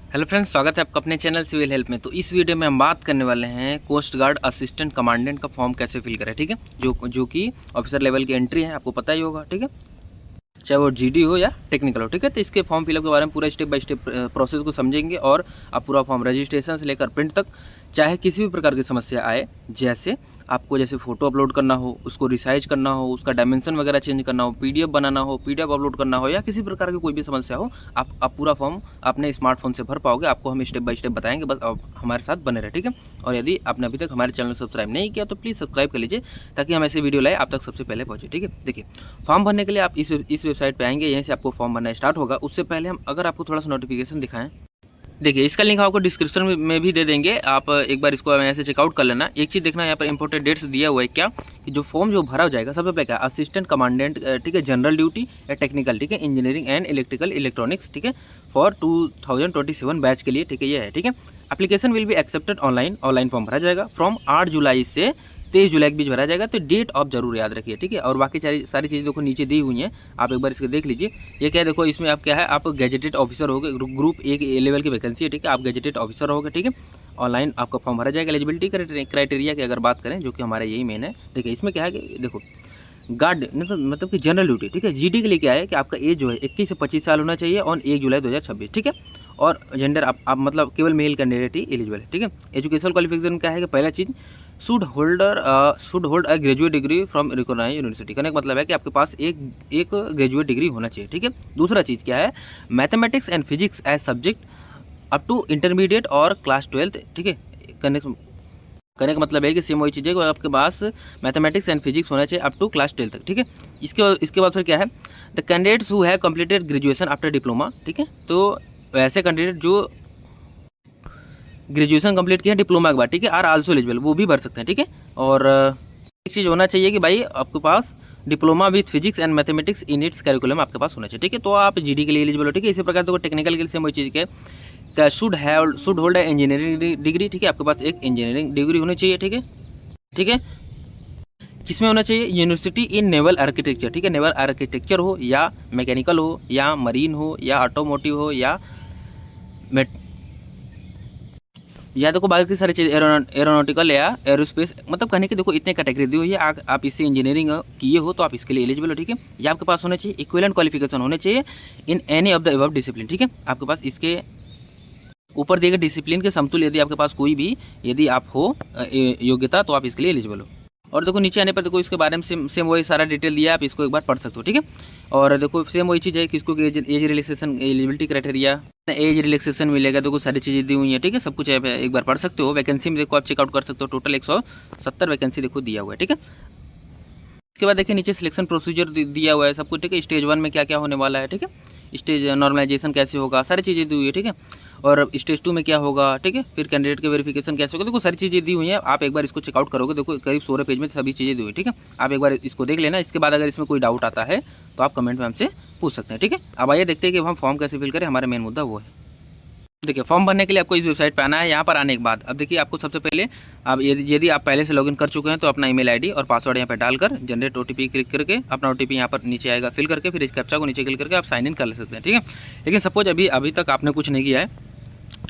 Hello friends, स्वागत है आपका अपने चैनल सिविल हेल्प में। तो इस वीडियो में हम बात करने वाले हैं कोस्ट गार्ड असिस्टेंट कमांडेंट का फॉर्म कैसे फिल करें। ठीक है, जो कि ऑफिसर लेवल की एंट्री है, आपको पता ही होगा। ठीक है, चाहे वो जीडी हो या टेक्निकल हो। ठीक है, तो इसके फॉर्म फिलअप के बारे में पूरा स्टेप बाय स्टेप प्रोसेस को समझेंगे और आप पूरा फॉर्म रजिस्ट्रेशन से लेकर प्रिंट तक, चाहे किसी भी प्रकार की समस्या आए, जैसे आपको जैसे फ़ोटो अपलोड करना हो, उसको रिसाइज करना हो, उसका डायमेंशन वगैरह चेंज करना हो, पीडीएफ बनाना हो, पीडीएफ अपलोड करना हो, या किसी प्रकार की कोई भी समस्या हो, आप पूरा फॉर्म अपने स्मार्टफोन से भर पाओगे। आपको हम स्टेप बाय स्टेप बताएंगे, बस आप हमारे साथ बने रहे। ठीक है, और यदि आपने अभी तक हमारे चैनल सब्सक्राइब नहीं किया तो प्लीज़ सब्सक्राइब कर लीजिए, ताकि हम ऐसे वीडियो लाए आप तक सबसे पहले पहुँचे। ठीक है, देखिए फॉर्म भरने के लिए आप इस वेबसाइट पर आएंगे, यहीं से आपको फॉर्म भरना स्टार्ट होगा। उससे पहले हम अगर आपको थोड़ा सा नोटिफिकेशन दिखाएं, देखिए इसका लिंक आपको डिस्क्रिप्शन में भी दे देंगे, आप एक बार इसको यहाँ से चेकआउट कर लेना। एक चीज़ देखना, यहाँ पर इंपॉर्टेंट डेट्स दिया हुआ है क्या, कि जो फॉर्म जो भरा हो जाएगा, सबसे पहले क्या, असिस्टेंट कमांडेंट, ठीक है, जनरल ड्यूटी या टेक्निकल, ठीक है, इंजीनियरिंग एंड इलेक्ट्रिकल इलेक्ट्रॉनिक्स, ठीक है, फॉर 2027 बैच के लिए। ठीक है, ये है। ठीक है, application will be accepted online form भरा जाएगा फ्रॉम 8 जुलाई से 23 जुलाई के बीच भरा जाएगा। तो डेट आप जरूर याद रखिए। ठीक है, और बाकी सारी चीज़ें देखो नीचे दी हुई हैं, आप एक बार इसको देख लीजिए। ये क्या है, देखो इसमें आप क्या है, आप गैजेटेड ऑफिसर होगे, ग्रुप 1 लेवल की वैकेंसी है। ठीक है, आप गैजेटेड ऑफिसर होगे। ठीक है, ऑनलाइन आपका फॉर्म भरा जाएगा। एलिजिबिलिटी क्राइटेरिया की अगर बात करें, जो कि हमारा यही मेन है, देखिए इसमें क्या है कि देखो गार्ड मतलब कि जनरल ड्यूटी, ठीक है, जीडी के लिए क्या है कि आपका एज जो है 21 से 25 साल होना चाहिए ऑन 1 जुलाई 2026। ठीक है, और जेंडर आप मतलब केवल मेल कैंडिडेट ही एलिजिबल है। ठीक है, एजुकेशन क्वालिफिकेशन क्या है कि पहला चीज़ should hold a graduate degree from recognised university. कहने का मतलब है कि आपके पास एक ग्रेजुएट डिग्री होना चाहिए। ठीक है, दूसरा चीज़ क्या है, mathematics and physics as subject up to intermediate और क्लास 12। ठीक है, कहने का मतलब है कि सेम वही चीज़ है कि आपके पास मैथमेटिक्स एंड फिजिक्स होना चाहिए अप टू क्लास 12 तक। ठीक है, इसके बाद फिर क्या है, the candidates who have completed graduation after diploma. ठीक है, तो ऐसे कैंडिडेट जो ग्रेजुएशन कंप्लीट किया डिप्लोमा के बाद, ठीक है, आर आल्सो एलिजिबल, वो भी भर सकते हैं। ठीक है, और एक चीज़ होना चाहिए कि भाई आपके पास diploma with physics and mathematics in its curriculum आपके पास होना चाहिए। ठीक है, तो आप जीडी के लिए एलिजिबल हो। ठीक है, इसी प्रकार तो टेक्निकल के लिए सेम वही चीज़ के शुड होल्ड है इंजीनियरिंग डिग्री। ठीक है, आपके पास एक इंजीनियरिंग डिग्री होनी चाहिए। ठीक है, ठीक है, किसमें होना चाहिए, यूनिवर्सिटी इन नेवल आर्किटेक्चर। ठीक है, नेवल आर्किटेक्चर हो या मैकेनिकल हो या मरीन हो या ऑटोमोटिव हो या देखो बाकी सारी चीज़ एरोनॉटिकल या एरोस्पेस, मतलब कहने की देखो इतने कैटेगरी दी हुई है। आप इससे इंजीनियरिंग किए हो तो आप इसके लिए एलिजिबल हो। ठीक है, ये आपके पास होना चाहिए, इक्विवेलेंट क्वालिफिकेशन होने चाहिए in any of the above discipline. ठीक है, आपके पास इसके ऊपर दिए गए डिसिप्लिन के समतुल्य यदि आपके पास कोई भी यदि आप हो योग्यता, तो आप इसके लिए एलिजिबल हो। और देखो नीचे आने पर देखो इसके बारे में सेम वही सारा डिटेल दिया है, आप इसको एक बार पढ़ सकते हो। ठीक है, और देखो सेम वही चीज़ है कि इसको age relaxation eligibility criteria age relaxation मिलेगा। देखो सारी चीज़ें दी हुई है। ठीक है, सब कुछ एक बार पढ़ सकते हो। वैकेंसी में देखो आप चेकआउट कर सकते हो, टोटल 170 वैकेंसी देखो दिया हुआ है। ठीक है, इसके बाद देखिए नीचे सिलेक्शन प्रोसीजर दिया हुआ है सब कुछ। ठीक है, स्टेज 1 में क्या क्या होने वाला है। ठीक है, स्टेज नॉर्मलाइजेशन कैसे होगा, सारी चीज़ें दी हुई है। ठीक है, और स्टेज 2 में क्या होगा। ठीक है, फिर कैंडिडेट के वेरिफिकेशन कैसे होगा, देखो सारी चीज़ें दी हुई हैं। आप एक बार इसको चेकआउट करोगे, देखो करीब 16 पेज में सभी चीज़ें दी हुई। ठीक है, आप एक बार इसको देख लेना। इसके बाद अगर इसमें कोई डाउट आता है तो आप कमेंट में हमसे पूछ सकते हैं। ठीक है, अब आइए देखते हैं कि हम फॉर्म कैसे फिल करें, हमारा मेन मुद्दा वो है। देखिए फॉर्म भरने के लिए आपको इस वेबसाइट पर आना है। यहाँ पर आने के बाद अब देखिए आपको सबसे पहले अब यदि आप पहले से लॉगिन कर चुके हैं तो अपना ईमेल आईडी और पासवर्ड यहाँ पर डालकर जनरेट ओटीपी क्लिक करके अपना ओटीपी यहाँ पर नीचे आएगा, फिल करके फिर इस कैप्चा को नीचे क्लिक करके आप साइन इन कर ले सकते हैं। ठीक है, लेकिन सपोज अभी तक आपने कुछ नहीं किया है,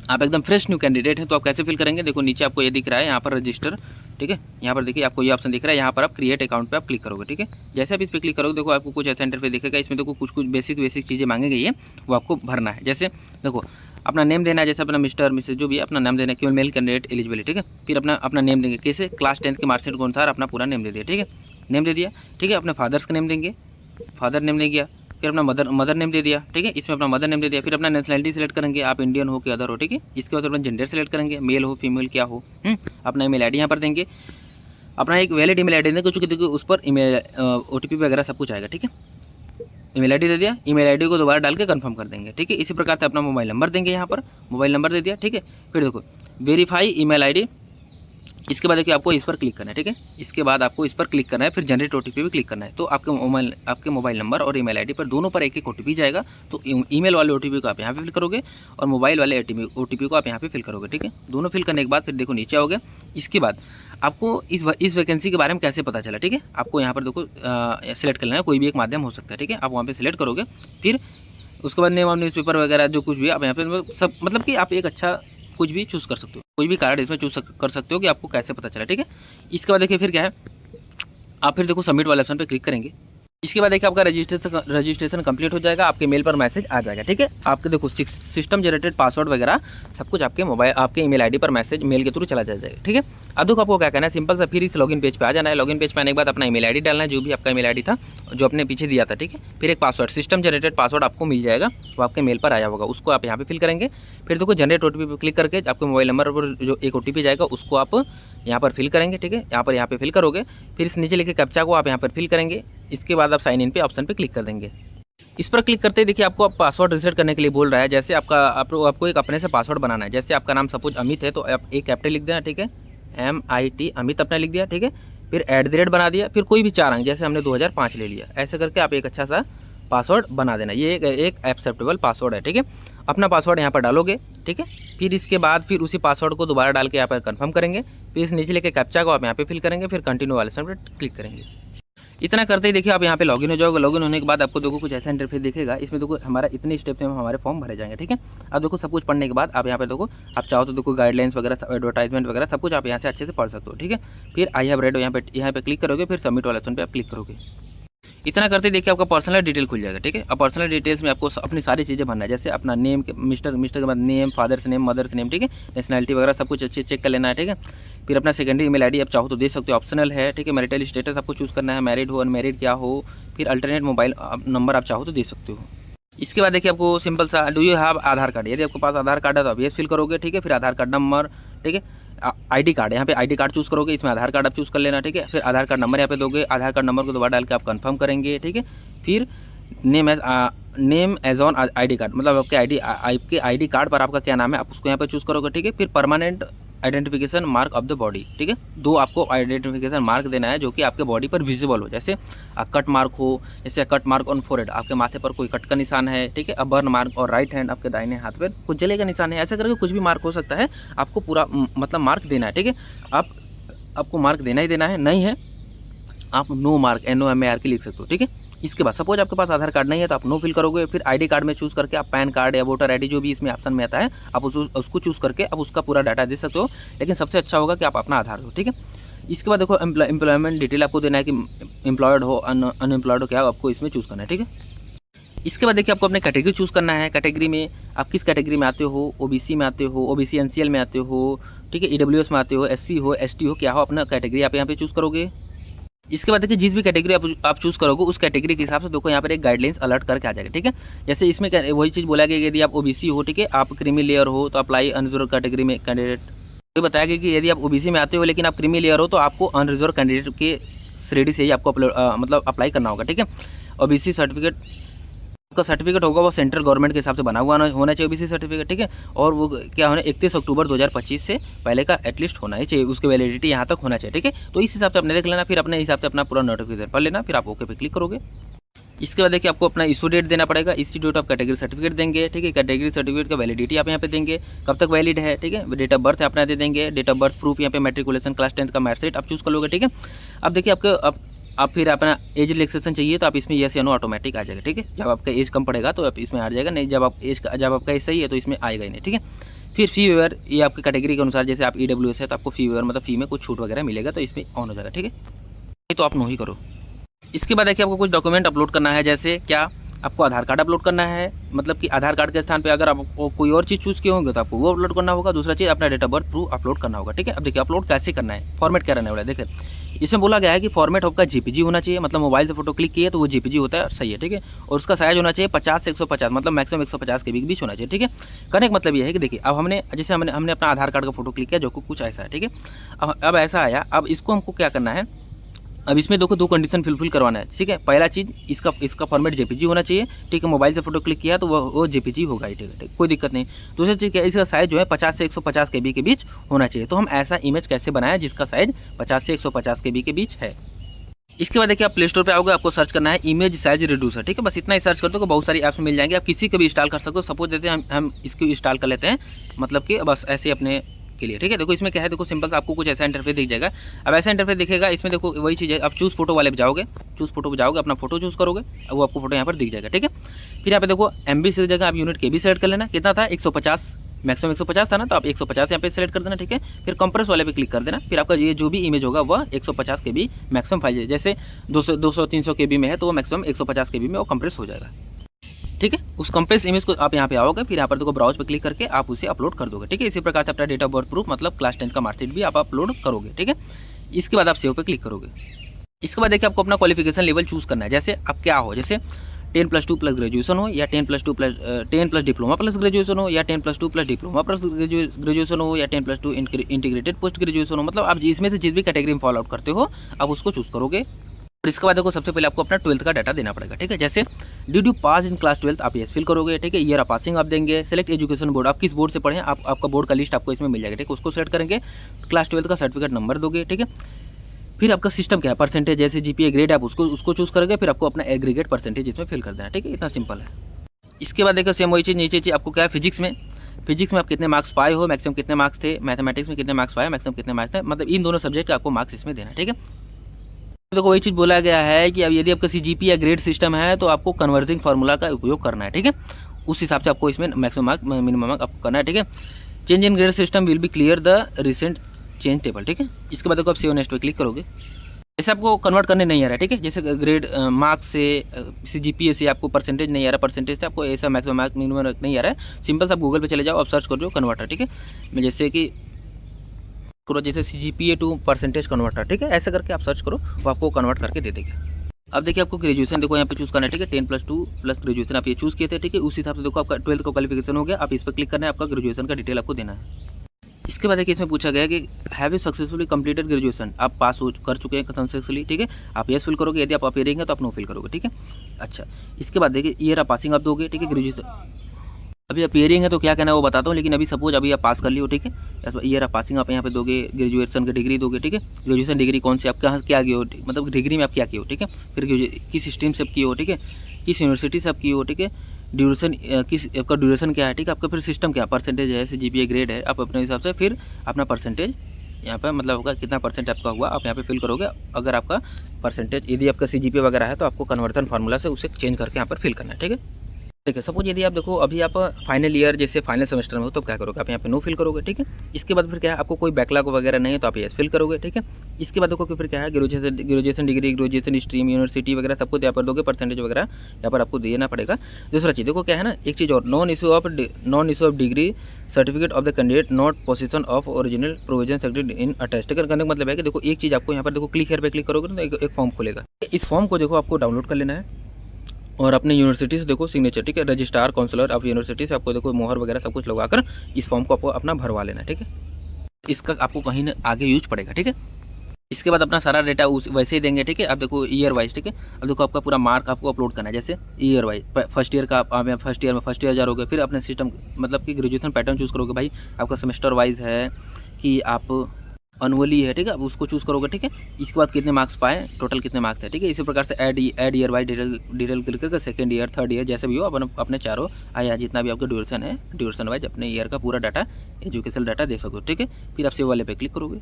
आप एकदम फ्रेश न्यू कैंडिडेट हैं, तो आप कैसे फिल करेंगे, देखो नीचे आपको ये दिख रहा है यहाँ पर रजिस्टर। ठीक है, यहाँ पर देखिए आपको ये ऑप्शन दिख रहा है, यहाँ पर आप क्रिएट अकाउंट पे आप क्लिक करोगे। ठीक है, जैसे आप इस पर क्लिक करोगे देखो आपको कुछ ऐसा इंटरफेस दिखेगा। इसमें देखो कुछ बेसिक चीज़ें मांगी गई है, वो आपको भरना है। जैसे देखो अपना नेम देना है, जैसे अपना मिस्टर मिसेज जो भी है अपना नाम देना है, केवल मेल कैंडिडेट एलिजिबल है। ठीक है, फिर अपना नेम देंगे, कैसे, क्लास 10 के मार्कशीट के अनुसार अपना पूरा नेम दे दिया। ठीक है, नेम दे दिया। ठीक है, अपने फादर्स का नेम देंगे, फादर नेम दे दिया, फिर अपना मदर नेम दे दिया। ठीक है, इसमें अपना मदर नेम दे दिया। फिर अपना नेशनलिटी सेलेक्ट करेंगे, आप इंडियन हो कि अदर हो। ठीक है, इसके बाद अपना जेंडर सेलेक्ट करेंगे, मेल हो फीमेल क्या हो। अपना ईमेल आईडी यहाँ पर देंगे, अपना एक वैलिड ईमेल आईडी देंगे, क्योंकि उस पर ईमेल ओटीपी वगैरह सब कुछ आएगा। ठीक है, ईमेल आईडी दे दिया, ईमेल आईडी को दोबारा डाल के कंफर्म कर देंगे। ठीक है, इसी प्रकार से अपना मोबाइल नंबर देंगे, यहाँ पर मोबाइल नंबर दे दिया। ठीक है, फिर देखो वेरीफाई ईमेल आईडी, इसके बाद देखिए आपको इस पर क्लिक करना है। ठीक है, इसके बाद आपको इस पर क्लिक करना है, फिर जनरेट ओटीपी भी क्लिक करना है। तो आपके मोबाइल नंबर और ईमेल आईडी पर दोनों पर एक ओटीपी जाएगा। तो ईमेल वाले ओटीपी को आप यहाँ पे फिल करोगे और मोबाइल वाले ओटीपी को आप यहाँ पे फिल करोगे। ठीक है, दोनों फिल करने के बाद फिर देखो नीचे आओगे। इसके बाद आपको इस वैकेंसी के बारे में कैसे पता चला। ठीक है, आपको यहाँ पर देखो सिलेक्ट कर लेना है, कोई भी एक माध्यम हो सकता है। ठीक है, आप वहाँ पर सिलेक्ट करोगे, फिर उसके बाद नेम ऑफ न्यूज़पेपर वगैरह जो कुछ भी आप यहाँ पे सब, मतलब कि आप एक अच्छा कुछ भी चूज़ कर सकते हो, कोई भी कार्ड इसमें चूज़ कर सकते हो कि आपको कैसे पता चला, ठीक है। इसके बाद देखिए फिर क्या है, आप फिर देखो सबमिट वाले ऑप्शन पे क्लिक करेंगे। इसके बाद देखिए आपका रजिस्ट्रेशन कंप्लीट हो जाएगा, आपके मेल पर मैसेज आ जाएगा, ठीक है। आपके देखो सिस्टम जनरेटेड पासवर्ड वगैरह सब कुछ आपके मोबाइल, आपके ईमेल आईडी पर मैसेज मेल के थ्रू चला जाएगा, ठीक है। अब देखो आपको क्या करना है, सिंपल सा फिर इस लॉगिन पेज पे आ जाना है। लॉगिन पेज पे आने के बाद अपना ईमेल आईडी डालना है, जो भी आपका ईमेल आईडी था जो आपने पीछे दिया था, ठीक है। फिर एक पासवर्ड, सिस्टम जनरेटेड पासवर्ड आपको मिल जाएगा, वो आपके मेल पर आया होगा, उसको आप यहाँ पे फिल करेंगे। फिर देखो जनरेट ओटीपी पे क्लिक करके आपके मोबाइल नंबर पर जो एक ओटीपी जाएगा उसको आप यहाँ पर फिल करेंगे, ठीक है। यहाँ पे फिल करोगे, फिर इस नीचे लिखे कैप्चा को आप यहाँ पर फिल करेंगे। इसके बाद आप साइन इन पे ऑप्शन पे क्लिक कर देंगे। इस पर क्लिक करते ही देखिए आपको पासवर्ड रीसेट करने के लिए बोल रहा है। जैसे आपको एक अपने से पासवर्ड बनाना है। जैसे आपका नाम सपोज अमित है तो आप एक कैपिटल लिख देना, ठीक है, MIT अमित अपना लिख दिया, ठीक है। फिर @ बना दिया, फिर कोई भी 4 अंक, जैसे हमने 2005 ले लिया। ऐसे करके आप एक अच्छा सा पासवर्ड बना देना। ये एक एक्सेप्टेबल पासवर्ड है, ठीक है। अपना पासवर्ड यहाँ पर डालोगे, ठीक है। फिर इसके बाद फिर उसी पासवर्ड को दोबारा डाल के यहाँ पर कंफर्म करेंगे। फिर इस नीचे लेके कैप्चा को आप यहाँ पे फिल करेंगे, फिर कंटिन्यू वाले ऑप्शन पर क्लिक करेंगे। इतना करते ही देखिए आप यहाँ पे लॉगिन हो जाओगे। लॉगिन होने के बाद आपको देखो कुछ ऐसा इंटरफेस दिखेगा। इसमें देखो हमारा इतने स्टेप में हमारे फॉर्म भरे जाएंगे, ठीक है। अब देखो सब कुछ पढ़ने के बाद आप यहाँ पे देखो, आप चाहो तो देखो गाइडलाइंस वगैरह, एडवर्टाइजमेंट वगैरह सब कुछ आप यहाँ से अच्छे से पढ़ सकते हो, ठीक है। फिर आई हैव रेड यहाँ पे क्लिक करोगे, फिर सबमिट वाले ऑप्शन पे आप क्लिक करोगे। इतना करते देखिए आपका पर्सनल डिटेल खुल जाएगा, ठीक है। अब पर्सनल डिटेल्स में आपको अपनी सारी चीज़ें भरना है। जैसे अपना नेम, मिस्टर के बाद name, father's name, mother's name, ठीक है। नेशनलिटी वगैरह सब कुछ अच्छे चेक कर लेना है, ठीक है। फिर अपना सेकेंडरी ईमेल आईडी आप चाहो तो दे सकते हो, ऑप्शनल है, ठीक है। मैरिटल स्टेटस आपको चूज़ करना है, मैरिड हो, अनमैरिड क्या हो। फिर अल्टरनेट मोबाइल नंबर आप चाहो तो दे सकते हो। इसके बाद देखिए आपको सिंपल सा do you have Aadhaar card, यदि आपके पास आधार कार्ड है तो आप ये फिल करोगे, ठीक है। फिर आधार कार्ड नंबर, ठीक है। ID कार्ड, यहाँ पे ID कार्ड चूज़ करोगे, इसमें आधार कार्ड आप चूज़ कर लेना, ठीक है। फिर आधार कार्ड नंबर यहाँ पे दोगे, आधार कार्ड नंबर को दोबारा डाल के आप कंफर्म करेंगे, ठीक है। फिर name as on ID card, मतलब आपके ID कार्ड पर आपका क्या नाम है आप उसको यहाँ पे चूज़ करोगे, ठीक है। फिर permanent identification mark of the body, ठीक है। 2 आपको आइडेंटिफिकेशन मार्क देना है जो कि आपके बॉडी पर विजिबल हो। जैसे कट मार्क हो, जैसे कट मार्क ऑन फोरहेड, आपके माथे पर कोई कट का निशान है, ठीक है। अ बर्न मार्क, और राइट हैंड आपके दाहिने हाथ पर कुछ जले का निशान है। ऐसे करके कुछ भी मार्क हो सकता है, आपको पूरा मतलब मार्क देना है, ठीक है। आपको मार्क देना ही देना है, नहीं है आप नो मार्क NOMARK लिख सकते हो, ठीक है। इसके बाद सपोज आपके पास आधार कार्ड नहीं है तो आप नो फिल करोगे। फिर ID कार्ड में चूज़ करके आप पैन कार्ड या वोटर ID जो भी इसमें ऑप्शन में आता है आप उसको चूज़ करके आप उसका पूरा डाटा दे सकते हो। लेकिन सबसे अच्छा होगा कि आप अपना आधार दो, ठीक है। इसके बाद देखो एम्प्लॉयमेंट डिटेल आपको देना है कि एम्प्लॉयड हो, अनएम्प्लॉयड हो, क्या आपको इसमें चूज़ करना है, ठीक है। इसके बाद देखिए आपको अपने कैटेगरी चूज़ करना है। कैटेगरी में आप किस कैटेगरी में आते हो, OBC में आते हो, OBC NCL में आते हो, ठीक है, EWS में आते हो, SC हो, ST हो, क्या हो, अपना कैटेगरी आप यहाँ पे चूज़ करोगे। इसके बाद देखिए जिस भी कैटेगरी आप चूज़ करोगे उस कैटेगरी के हिसाब से देखो यहाँ पर एक गाइडलाइंस अलर्ट करके आ जाएगा, ठीक है। जैसे इसमें वही चीज़ बोला गया कि यदि आप OBC हो, ठीक है, आप क्रीमी लेयर हो तो अप्लाई अनरिजर्व कैटेगरी में कैंडिडेट। ये बताया गया कि यदि आप OBC में आते हो लेकिन आप क्रीमी लेयर हो तो आपको अनरिजर्व कैंडिडेट के श्रेणी से ही आपको मतलब अप्लाई करना होगा, ठीक है। OBC सर्टिफिकेट का सर्टिफिकेट होगा वो सेंट्रल गवर्नमेंट के हिसाब से बना हुआ होना चाहिए OBC सर्टिफिकेट, ठीक है। और वो क्या होना 31 अक्टूबर 2025 से पहले का एटलीस्ट होना ही चाहिए, उसकी वैलिडिटी यहाँ तक होना चाहिए, ठीक है। तो इस हिसाब से आपने देख लेना, फिर अपने हिसाब से अपना पूरा नोटिफिकेशन पढ़ लेना, फिर आप ओके पे क्लिक करोगे। इसके बाद देखिए आपको अपना इशू डेट देना पड़ेगा। इसी डेट आप कैटेगरी सर्टिफिकेट देंगे, ठीक है। कैटेगरी सर्टिफिकेट का वैलिडिटी आप यहाँ पे देंगे, कब तक वैलिड है, ठीक है। डेट ऑफ बर्थ अपना दे देंगे, डेट ऑफ बर्थ प्रूफ यहाँ पे मैट्रिकुलेशन क्लास 10 का मार्कशीट आप चूज़ कर लोगे, ठीक है। अब देखिए आप फिर अपना एज रिलैक्सेशन चाहिए तो आप इसमें येस या नो ऑटोमेटिक आ जाएगा, ठीक है। जब आपका एज कम पड़ेगा तो आप इसमें आ जाएगा, नहीं जब आपका एज सही है तो इसमें आएगा ही नहीं, ठीक है। फिर फी वेवर, ये आपकी कैटेगरी के अनुसार, जैसे आप EWS है तो आपको फी वेवर मतलब फी में कुछ छूट वगैरह मिलेगा तो इसमें ऑन हो जाएगा, ठीक है। नहीं तो आप नो ही करो। इसके बाद देखिए आपको कुछ डॉक्यूमेंट अपलोड करना है। जैसे क्या आपको आधार कार्ड अपलोड करना है, मतलब कि आधार कार्ड के स्थान पे अगर आपको कोई और चीज़ चूज़ किए होंगे तो आपको वो अपलोड करना होगा। दूसरा चीज़ अपना date of birth proof upload करना होगा, ठीक है। अब देखिए अपलोड कैसे करना है, फॉर्मेट क्या रहने वाला है। देखिए इसमें बोला गया है कि फॉर्मेट आपका JPG होना चाहिए, मतलब मोबाइल से फोटो क्लिक किए तो वो JPG होता है, सही है, ठीक है। और उसका साइज होना चाहिए 50 से 150, मतलब मैक्सिमम 150 के बीच होना चाहिए, ठीक है। कहने का मतलब ये है कि देखिए अब हमने अपना आधार कार्ड का फोटो क्लिक किया जो कि कुछ ऐसा है, ठीक है। अब ऐसा आया, अब इसको हमको क्या करना है, अब इसमें देखो 2 कंडीशन फुलफिल करवाना है, ठीक है। पहला चीज़ इसका फॉर्मेट JPG होना चाहिए, ठीक है। मोबाइल से फोटो क्लिक किया तो वो JPG होगा ही, ठीक है, कोई दिक्कत नहीं। दूसरी चीज़ क्या, इसका साइज जो है 50 से 150 KB के बीच होना चाहिए। तो हम ऐसा इमेज कैसे बनाएं जिसका साइज 50 से 150 KB के बीच है। इसके बाद देखिए आप प्ले स्टोर पे आओगे, आपको सर्च करना है इमेज साइज रिड्यूसर, ठीक है। बस इतना ही सर्च कर दो, बहुत सारी ऐप्स मिल जाएंगे, आप किसी को भी इंस्टॉल कर सकते हो। सपोज जैसे हम इसको इंस्टॉल कर लेते हैं, मतलब कि बस ऐसे अपने के लिए, ठीक है। देखो इसमें क्या है, देखो सिंपल आपको कुछ ऐसा इंटरफेस दिख जाएगा। अब ऐसा इंटरफेस दिखेगा, इसमें देखो वही चीज़ है, आप चूज़ फोटो वाले पे जाओगे, अपना फोटो चूज़ करोगे, अब वो आपको फोटो यहाँ पर दिख जाएगा, ठीक है। फिर यहाँ पे देखो MB से जगह आप यूनिट KB सेलेक्ट कर लेना, कितना था 150, मैक्सिमम 150 था ना, तो आप 150 यहाँ पे सेलेक्ट कर देना, ठीक है। फिर कंप्रेस वाले पे क्लिक कर देना, फिर आपका ये जो भी इमेज होगा वह 150 KB मैक्सिमम फाइल, जैसे 200-300 KB में है तो वो मैक्सिमम 150 KB में वो कंप्रेस हो जाएगा, ठीक है। उस कंप्रेस इमेज को आप यहाँ पे आओगे, फिर यहाँ पर देखो ब्राउज पे क्लिक करके आप उसे अपलोड कर दोगे, ठीक है। इसी प्रकार से अपना डेट ऑफ बर्थ प्रूफ मतलब क्लास 10 का मार्कशीट भी आप अपलोड करोगे, ठीक है। इसके बाद आप सेव पे क्लिक करोगे। इसके बाद देखिए आपको अपना क्वालिफिकेशन लेवल चूज करना है, जैसे आप क्या हो, जैसे 10+2 प्लस ग्रेजुएशन हो, या 10+ डिप्लोमा प्लस ग्रेजुएशन हो, या 10+2 प्लस डिप्लोमा प्लस ग्रेजुएशन हो, या 10+2 इंटीग्रेटेड पोस्ट ग्रेजुएशन हो, मतलब आप इसमें से जिस भी कैटेगरी में फॉलो आउट करते हो आप उसको चूज करोगे। और इसके बाद देखो सबसे पहले आपको अपना 12th का डाटा देना पड़ेगा, ठीक है। जैसे did you pass in class 12 आप यस फिल करोगे, ठीक है। ईयर ऑफ पासिंग आप देंगे, सेलेक्ट एजुकेशन बोर्ड, आप किस बोर्ड से पढ़े आपका बोर्ड का लिस्ट आपको इसमें मिल जाएगा, ठीक है, उसको सेलेक्ट करेंगे। क्लास 12 का सर्टिफिकेट नंबर दोगे, ठीक है। फिर आपका सिस्टम क्या है, परसेंटेज, जैसे GPA ग्रेड आप उसको चूज करोगे, फिर आपको अपना एग्रीगेट परसेंटेज इसमें फिल कर देना, ठीक है। इतना सिंपल है। इसके बाद देखो सेम वही चीज़ नीचे चीज़ आपको क्या है, फिजिक्स में आप कितने मार्क्स पाए हो, मैक्सिमम कितने मार्क्स थे, मैथमेटिक्स में कितने मार्क्स पाए, मैक्सिमम कितने मार्क्स थे, मतलब इन दोनों सब्जेक्ट का आपको मार्क्स इसमें देना है, ठीक है। देखो वही चीज़ बोला गया है कि अब यदि आपका CGP या ग्रेड सिस्टम है तो आपको कन्वर्जिंग फार्मूला का उपयोग करना है, ठीक है। उस हिसाब से आपको इसमें मैक्सिमम मार्क मिनिमम मार्क आपको करना है, ठीक है। Change in grade system will be clear the recent change table, ठीक है। इसके बाद देखो आप सेव नेक्स्ट पे क्लिक करोगे। जैसे आपको कन्वर्ट करने नहीं आ रहा है, ठीक है, जैसे ग्रेड मार्क्स से GPA से आपको परसेंटेज नहीं आ रहा, परसेंटेज से आपको ऐसा मैक्सिमम मार्क मिनिमम नहीं आ रहा है, सिंपल से आप गूगल पे चले जाओ, आप सर्च कर दो कन्वर्टर, ठीक है। मैं जैसे कि करो जैसे CGPA टू परसेंटेज कन्वर्टर, ठीक है, ऐसा करके आप सर्च करो, वो आपको कन्वर्ट करके दे देगा। अब देखिए आपको ग्रेजुएशन देखो यहाँ पे चूज करना है, ठीक है। 10+2 प्लस ग्रेजुएशन आप ये चूज किए थे, ठीक है। उस हिसाब से देखो आपका 12th का क्वालिफिकेशन हो गया, आप इस पर क्लिक करना है, आपका ग्रेजुएशन का डिटेल आपको देना है। इसके बाद देखिए इसमें पूछा गया कि have you successfully completed graduation, आप पास हो कर चुके हैं सक्सेसफुली, ठीक है। आप यस फिल करोगे, यदि आप अपेयरिंग है तो आप नो फिल करोगे, ठीक है। अच्छा, इसके बाद देखिए ईयर ऑफ पासिंग आप दोगे, ठीक है। ग्रेजुएशन अभी अपेयरिंग है तो क्या कहना है वो बताता हूँ, लेकिन अभी सपोज अभी आप पास कर लियो, ठीक है। ईयर ऑफ पासिंग आप यहाँ पे दोगे, ग्रेजुएशन की डिग्री दोगे, ठीक है। ग्रेजुएशन डिग्री कौन सी आप कहाँ क्या किए हो, मतलब डिग्री में आप क्या किए हो, ठीक है। फिर किस स्ट्रीम से आप किए हो, ठीक है, किस यूनिवर्सिटी से आप किए हो, ठीक है। ड्यूरेशन किस आपका ड्यूरेशन क्या है, ठीक है। आपका फिर सिस्टम क्या परसेंटेज है, GPA ग्रेड है, आप अपने हिसाब से फिर अपना परसेंटेज यहाँ पर मतलब होगा कितना परसेंट आपका हुआ आप यहाँ पे फिल करोगे। अगर आपका परसेंटेज यदि आपका CGPA वगैरह है तो आपको कन्वर्जन फार्मूला से उसे चेंज करके यहाँ पर फिल करना है, ठीक है। ठीक है, सपोज यदि आप देखो अभी आप फाइनल ईयर जैसे फाइनल सेमेस्टर में हो तो क्या करोगे, आप यहाँ पे नो फिल करोगे, ठीक है। इसके बाद फिर क्या है, आपको कोई बैकलॉग वगैरह नहीं है तो आप यस फिल करोगे, ठीक है। इसके बाद देखो कि फिर क्या है, graduation degree, graduation stream, university वगैरह सब कुछ यहाँ पर दोगे, परसेंटेज वगैरह यहाँ पर आपको देना पड़ेगा। दूसरा चीज़ देखो क्या है ना, एक चीज़ और, non issue of degree certificate of the candidate not position of original provision selected in attached करने का मतलब है कि देखो एक चीज़ आपको यहाँ पर देखो क्लिक हेयर पे क्लिक करोगे तो एक फॉर्म खुलेगा। इस फॉर्म को देखो आपको डाउनलोड कर लेना है और अपने यूनिवर्सिटी से देखो सिग्नेचर, ठीक है, रजिस्ट्रार काउंसलर ऑफ यूनिवर्सिटी से आपको देखो मोहर वगैरह सब कुछ लगाकर इस फॉर्म को आपको अपना भरवा लेना है, ठीक है। इसका आपको कहीं ना आगे यूज पड़ेगा, ठीक है। इसके बाद अपना सारा डेटा उस वैसे ही देंगे, ठीक है। अब देखो ईयर वाइज, ठीक है। अब देखो आपका पूरा मार्क आपको अपलोड करना है, जैसे ईयर वाइज फर्स्ट ईयर का आप फर्स्ट ईयर जाओगे, फिर अपने सिस्टम मतलब कि ग्रेजुएशन पैटर्न चूज़ करोगे, भाई आपका सेमेस्टर वाइज है कि आप अनुअली है, ठीक है, अब उसको चूज़ करोगे, ठीक है। इसके बाद कितने मार्क्स पाए, टोटल कितने मार्क्स है, ठीक है। इसी प्रकार से add year wise detail click करके सेकंड ईयर, थर्ड ईयर जैसे भी हो अपने चारों आया जितना भी आपका ड्यूरेशन है, ड्यूरेशन वाइज अपने ईयर का पूरा डाटा एजुकेशनल डाटा दे सकते हो, ठीक है। फिर आप सेव वाले पे क्लिक करोगे।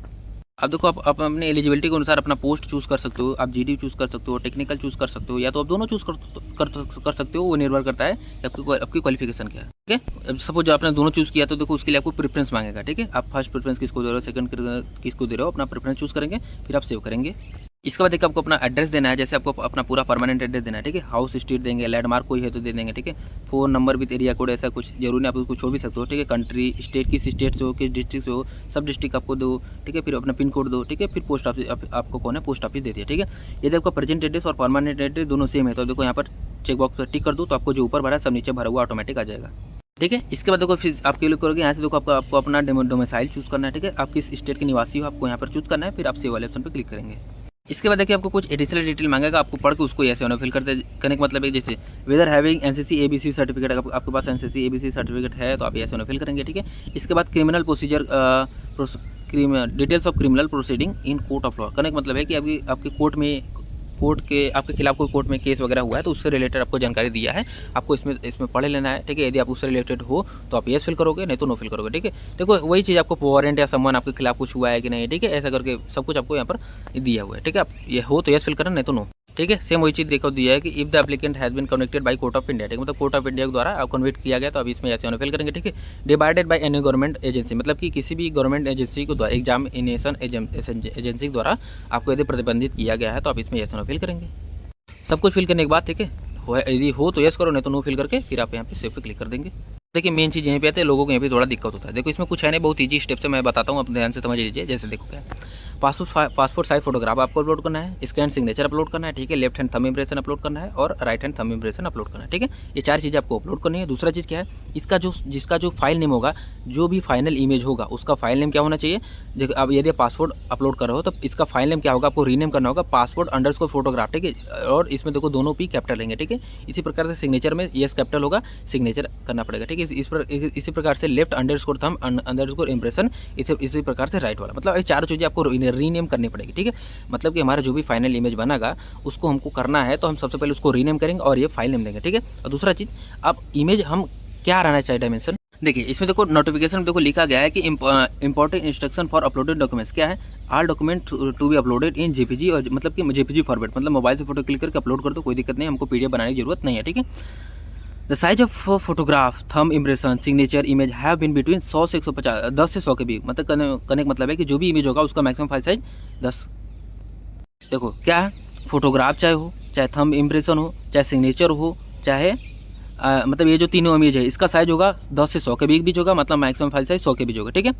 अब देखो आप अपने एलिजिबिलिटी के अनुसार अपना पोस्ट चूज़ कर सकते हो, आप GD चूज़ कर सकते हो, टेक्निकल चूज़ कर सकते हो, या तो आप दोनों चूज़ कर सकते हो, वो निर्भर करता है कि आपकी क्वालिफिकेशन क्या है, ठीक है। सपोज आपने दोनों चूज़ किया तो देखो उसके लिए आपको प्रेफरेंस मांगेगा, ठीक है। आप फर्स्ट प्रेफरेंस किसको दे रहे हो, सेकंड किसको दे रहे हो, अपना प्रेफरेंस चूज़ करेंगे, फिर आप सेव करेंगे। इसके बाद देखिए आपको अपना एड्रेस देना है, जैसे आपको अपना पूरा परमानेंट एड्रेस देना है, ठीक है। हाउस स्ट्रीट देंगे, लैंडमार्क कोई है तो दे देंगे, ठीक है। Phone number with area code, ऐसा कुछ जरूरी नहीं, आप उसको छोड़ भी सकते हो, ठीक है। कंट्री, स्टेट, किस स्टेट से हो, किस डिस्ट्रिक्ट से हो, सब डिस्ट्रिक्ट आपको दो, ठीक है। फिर अपना पिन कोड दो, ठीक है। फिर पोस्ट ऑफिस आपको कौन है, पोस्ट ऑफिस दे दिया, ठीक है। यदि आपका प्रेजेंट एड्रेस और परमानेंट एड्रेस दोनों सेम है तो देखो यहाँ पर चेक बॉक्स पर टिक कर दो, तो आपको जो ऊपर भरा है सब नीचे भरा हुआ ऑटोमेटिक आ जाएगा, ठीक है। इसके बाद देखो फिर आप क्लिक करोगे, यहाँ से देखो आपको अपना डोमिसाइल चूज़ करना है, ठीक है। आप किस स्टेट के निवासी हो आपको यहाँ पर चूज़ करना है, फिर आप सेव वाले ऑप्शन पर क्लिक करेंगे। इसके बाद देखिए आपको कुछ एडिशनल डिटेल मांगेगा, आपको पढ़ के उसको ऐसे होना फिल करने का मतलब है, जैसे whether having NCC ABC certificate, आपके पास NCC ABC सर्टिफिकेट है तो आप ऐसे होना फिल करेंगे, ठीक है। इसके बाद criminal procedure details of criminal proceeding in court of law करने का मतलब है कि अभी आपके कोर्ट के आपके खिलाफ कोई कोर्ट में केस वगैरह हुआ है तो उससे रिलेटेड आपको जानकारी दिया है, आपको इसमें पढ़ लेना है, ठीक है। यदि आप उससे रिलेटेड हो तो आप यस फिल करोगे, नहीं तो नो फिल करोगे, ठीक है। देखो वही चीज़ आपको वारंट या सम्मान आपके खिलाफ कुछ हुआ है कि नहीं, ठीक है, ऐसा करके सब कुछ आपको यहाँ पर दिया हुआ है, ठीक है। आप ये हो तो यस फिल करना, नहीं तो नो। ठीक है। सेम वही चीज़ देखो दिया है कि if the applicant has been connected by court of India, ठीक है, मतलब कोर्ट ऑफ इंडिया के द्वारा आप कन्वर्ट किया गया, तो अब इसमें ऐसे फिल करेंगे, ठीक है। Divided by any government agency, मतलब कि किसी भी गवर्नमेंट एजेंसी को द्वारा एग्जामिनेशन एजेंसी के द्वारा आपको यदि प्रतिबंधित किया गया है, तो आप इसमें ऐसे फिल करेंगे। सब कुछ फिल करने के बाद, ठीक है, यदि हो तो यस करो, नहीं तो नो फिल करके फिर आप यहाँ पे सेव पे क्लिक कर देंगे। देखिए मेन चीज़ यहीं पे आते हैं, लोगों को यहाँ पे थोड़ा दिक्कत होता है। देखो इसमें कुछ है नहीं, बहुत ईजी स्टेप से मैं बताता हूँ, आप ध्यान से समझ लीजिए। जैसे देखो क्या है, पासपोर्ट साइज फोटोग्राफ आपको अपलोड करना है, स्कैन सिग्नेचर अपलोड करना है, ठीक है, left hand thumb impression upload करना है और right hand thumb impression upload करना है, ठीक है। ये 4 चीज़ें आपको अपलोड करनी है। दूसरा चीज़ क्या है, जिसका जो फाइल नेम होगा, जो भी फाइनल इमेज होगा उसका फाइल नेम क्या होना चाहिए। देखो अब यदि पासपोर्ट अपलोड कर रहे हो तो इसका फाइल नेम क्या होगा, आपको रीनेम करना होगा passport_फोटोग्राफ, ठीक है। और इसमें देखो दोनों पी कैपिटल लेंगे, ठीक है। इसी प्रकार से सिग्नेचर में यस कैपिटल होगा, सिग्नेचर करना पड़ेगा, ठीक है। इसी प्रकार से लेफ्ट _थंब_इंप्रेशन, इसी प्रकार से राइट वाला, मतलब ये 4 चीज़ें आपको रीनेम करनी पड़ेगी, ठीक है। मतलब कि हमारा जो भी फाइनल इमेज बनेगा उसको हमको करना है, तो हम सबसे पहले उसको रीनेम करेंगे और ये फाइल नेम देंगे, ठीक है। और दूसरा चीज़, अब इमेज हम क्या रहना चाहिए डायमेंशन, देखिए इसमें देखो नोटिफिकेशन में देखो लिखा गया है कि important instruction for uploaded documents क्या है, all document to be uploaded in JPG, और मतलब कि जेपीजी फॉर्मेट, मतलब मोबाइल से फोटो क्लिक करके अपलोड कर दो, कोई दिक्कत नहीं, हमको पीडीएफ बनाने की जरूरत नहीं है, ठीक है। The size of photograph, thumb impression, signature image have been between 100 से 150, 10 से 100 के बीच, मतलब करने का मतलब है कि जो भी इमेज होगा उसका मैक्सिमम फाइल साइज 10। देखो क्या है, फोटोग्राफ चाहे हो, चाहे थंब इंप्रेशन हो, चाहे सिग्नेचर हो, चाहे मतलब ये जो तीनों इमेज है इसका साइज होगा 10 से 100 के बीच होगा, मतलब मैक्सिमम फाइल साइज 100 के बीच होगा, ठीक है।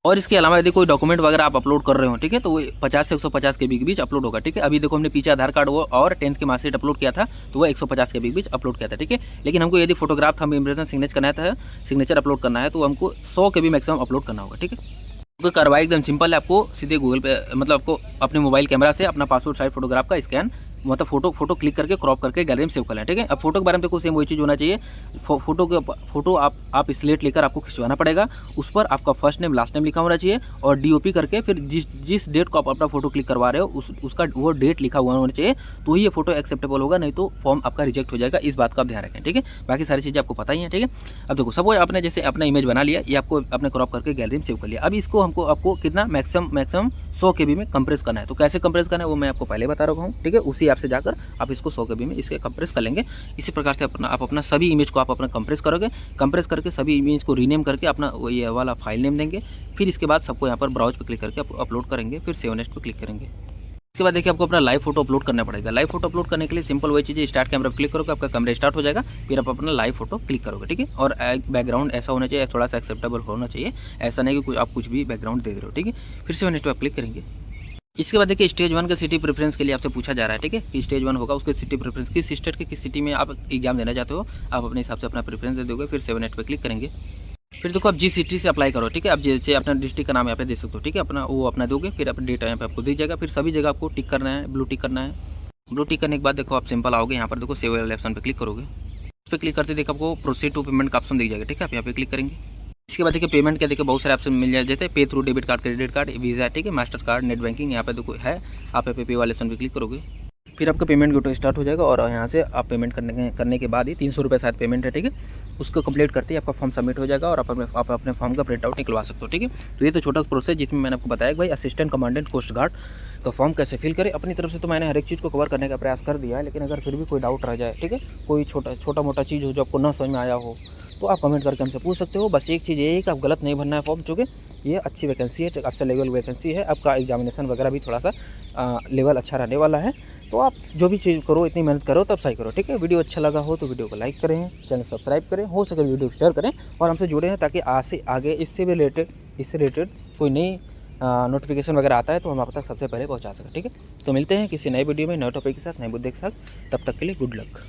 और इसके अलावा यदि कोई डॉक्यूमेंट वगैरह आप अपलोड कर रहे हो, ठीक है, तो वो 50 से 150 के बीच अपलोड होगा, ठीक है। अभी देखो हमने पीछे आधार कार्ड वो और 10th की मार्कशीट अपलोड किया था, तो वो 150 के बीच अपलोड किया था, ठीक है। लेकिन हमको यदि photograph thumb impression signature upload करना है, तो हमको 100 के भी मैक्सिमम अपलोड करना होगा, ठीक है। तो कार्रवाई एकदम सिंपल है, आपको सीधे गूगल पे, मतलब आपको अपने मोबाइल कैमरा से अपना पासपोर्ट साइज फोटोग्राफ का स्कैन, मतलब फोटो क्लिक करके क्रॉप करके गैलरी में सेव कर लें, ठीक है। अब फोटो के बारे में देखो सेम वही चीज़ होना चाहिए। फोटो आप स्लेट लेकर आपको खिंचवाना पड़ेगा, उस पर आपका फर्स्ट नेम लास्ट नेम लिखा होना चाहिए और डीओपी करके फिर जिस डेट को आप अपना फोटो क्लिक करवा रहे हो उसका वो डेट लिखा हुआ होना चाहिए, तो ही ये फोटो एक्सेप्टेबल होगा, नहीं तो फॉर्म आपका रिजेक्ट हो जाएगा। इस बात का आप ध्यान रखें, ठीक है। बाकी सारी चीज़ें आपको पता ही है, ठीक है। अब देखो सब आपने जैसे अपना इमेज बना लिया, ये आपको अपने क्रॉप करके गैलरी में सेव कर लिया। अब इसको आपको कितना मैक्सिमम 100 KB में कंप्रेस करना है। तो कैसे कंप्रेस करना है वो मैं आपको पहले बता रहा हूँ, ठीक है। उसी ऐप से जाकर आप इसको 100 KB में इसके कंप्रेस कर लेंगे। इसी प्रकार से आप अपना सभी इमेज को आप अपना कंप्रेस करोगे, कंप्रेस करके सभी इमेज को रीनेम करके अपना ये वाला फाइल नेम देंगे। फिर इसके बाद सबको यहाँ पर ब्राउज पर क्लिक करके अपलोड करेंगे, फिर सेव नेक्स्ट पर क्लिक करेंगे। इसके बाद देखिए आपको अपना लाइव फोटो अपलोड करना पड़ेगा। लाइव फोटो अपलोड करने के लिए सिंपल वही चीज़ है, स्टार्ट कैमरा पर क्लिक करोगे, आपका कैमरा स्टार्ट हो जाएगा, फिर आप अपना लाइव फोटो क्लिक करोगे, ठीक है। और बैकग्राउंड ऐसा होना चाहिए, थोड़ा सा एक्सेप्टेबल होना चाहिए, ऐसा नहीं कि आप कुछ भी बैकग्राउंड दे रहे हो, ठीक है। फिर से नेक्स्ट पर क्लिक करेंगे। इसके बाद देखिए स्टेज 1 का सिटी प्रेफरेंस के लिए आपसे पूछा जा रहा है, ठीक है, कि स्टेज 1 होगा उसके सिटी प्रेफरेंस किस स्टेट के किस सिटी में आप एग्जाम देना चाहते हो, आप अपने हिसाब से अपना प्रेफरेंस दे दोगे। फिर 7 नेक्स्ट पे क्लिक करेंगे। फिर देखो आप जिस सिटी से अप्लाई करो, ठीक है, आप जैसे अपना डिस्ट्रिक्ट का नाम यहाँ पे दे सकते हो, ठीक है, अपना वो अपना दोगे, फिर अपना डेटा यहाँ पे आपको दी जाएगा। फिर सभी जगह आपको टिक करना है, ब्लू टिक करना है। ब्लू टिक करने के बाद देखो आप सिंपल आओगे, यहाँ पर देखो सेव वाले ऑप्शन पे क्लिक करोगे। उस पर क्लिक करते देखो आपको प्रोसीड टू पेमेंट का ऑप्शन दिख जाएगा, ठीक है, आप यहाँ पे क्लिक करेंगे। इसके बाद देखिए पेमेंट के देखिए बहुत सारे ऑप्शन मिल जाए, जैसे पे through debit card, credit card, visa, ठीक है, मास्टर कार्ड, नेट बैंकिंग, यहाँ पे देखो है, आप यहाँ पे वाले ऑप्शन पे क्लिक करोगे। फिर आपका पेमेंट गेटवे स्टार्ट हो जाएगा और यहाँ से आप पेमेंट करने के बाद ही 300 रुपये शायद पेमेंट है, ठीक है। उसको कंप्लीट करते ही आपका फॉर्म सबमिट हो जाएगा और आप अपने फॉर्म का प्रिंट आउट निकलवा सकते हो, ठीक है। तो ये तो छोटा सा प्रोसेस जिसमें मैंने आपको बताया कि भाई असिस्टेंट कमांडेंट कोस्ट गार्ड का फॉर्म कैसे फिल करें। अपनी तरफ से तो मैंने हर एक चीज़ को कवर करने का प्रयास कर दिया है, लेकिन अगर फिर भी कोई डाउट रह जाए, ठीक है, कोई छोटा मोटा चीज़ हो जो आपको ना समझ में आया हो, तो आप कमेंट करके हमसे पूछ सकते हो। बस एक चीज़ ये है कि आप गलत नहीं भरना है फॉर्म, चूँकि ये अच्छी वैकेंसी है, अच्छा लेवल वैकेंसी है, आपका एग्जामिनेशन वगैरह भी थोड़ा सा लेवल अच्छा रहने वाला है। तो आप जो भी चीज़ करो, इतनी मेहनत करो तब सही करो, ठीक है। वीडियो अच्छा लगा हो तो वीडियो को लाइक करें, चैनल सब्सक्राइब करें, हो सके वीडियो को शेयर करें और हमसे जुड़े हैं, ताकि आगे इससे रिलेटेड कोई नई नोटिफिकेशन वगैरह आता है तो हम आप तक सबसे पहले पहुंचा सकें, ठीक है। तो मिलते हैं किसी नए वीडियो में नए टॉपिक के साथ, नए मुद्दे के साथ। तब तक के लिए गुड लक।